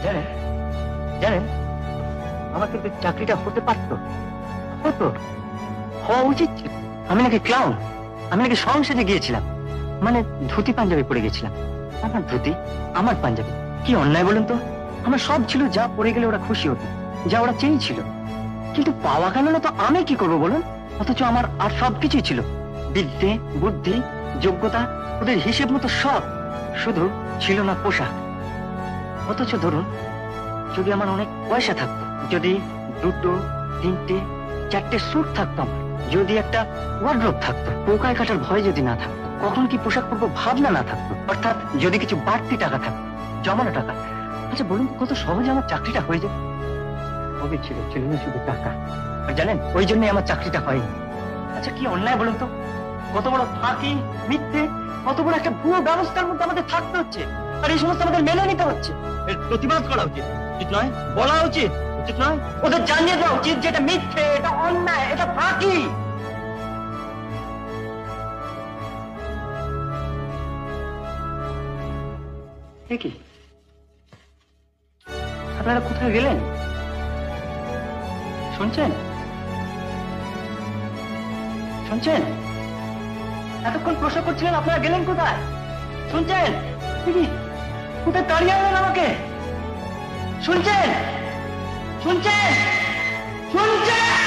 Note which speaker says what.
Speaker 1: জানেন জানেন আমার কিন্তু চাকরিটা হতে পারতো, হতো, হওয়া উচিত ছিল। আমি নাকি ক্লাউন, আমি নাকি সংসদে গিয়েছিলাম, মানে ধুতি পাঞ্জাবি পরে গেছিলাম। আমার ধুতি, আমার পাঞ্জাবি, কি অন্যায় বলুন তো? আমার সব ছিল, যা পরে গেলে ওরা খুশি হতো, যা ওরা চেয়েছিল। কিন্তু পাওয়া গেল না তো আমি কি করবো বলুন? অথচ আমার আর সবকিছুই ছিল, বিদ্যে, বুদ্ধি, যোগ্যতা, ওদের হিসেব মতো সব, শুধু ছিল না পোশাক। অথচ ধরুন, যদি আমার অনেক পয়সা থাকতো, যদি 2, 3, 4টে স্যুট থাকতো, আমার যদি একটা ওয়ার্ড্রোব থাকতো, পোকায় কাটার ভয় যদি না থাকতো, কখন কি পোশাক পরবো ভাবনা না থাকতো, অর্থাৎ যদি কিছু বাড়তি টাকা থাকতো, জমানো টাকা। আচ্ছা বলুন, কত সহজে আমার চাকরিটা হয়ে যেত। কবে ছিল না শুধু টাকা। আর জানেন, ওই জন্যই আমার চাকরিটা হয়নি। আচ্ছা কি অন্যায় বলুন তো? কত বড় ফাঁকি, মিথ্যে, কত বড় একটা ভুয়ো ব্যবস্থার মধ্যে আমাদের থাকতে হচ্ছে, আর এই সমস্ত আমাদের মেনে নিতে হচ্ছে। এর প্রতিবাদ করা উচিত, উচিত নয়? বলা উচিত, উচিত নয়? ওদের জানিয়ে দেওয়া উচিত যে এটা মিথ্যে, এটা অন্যায়, এটা ফাঁকি। কি আপনারা কোথায় গেলেন? শুনছেন? শুনছেন? এতক্ষণ প্রশ্ন করছিলেন, আপনারা গেলেন কোথায়? শুনছেন? কোথায় দাঁড়িয়ে আছেন আমাকে? শুনছেন? শুনছেন? শুনছেন?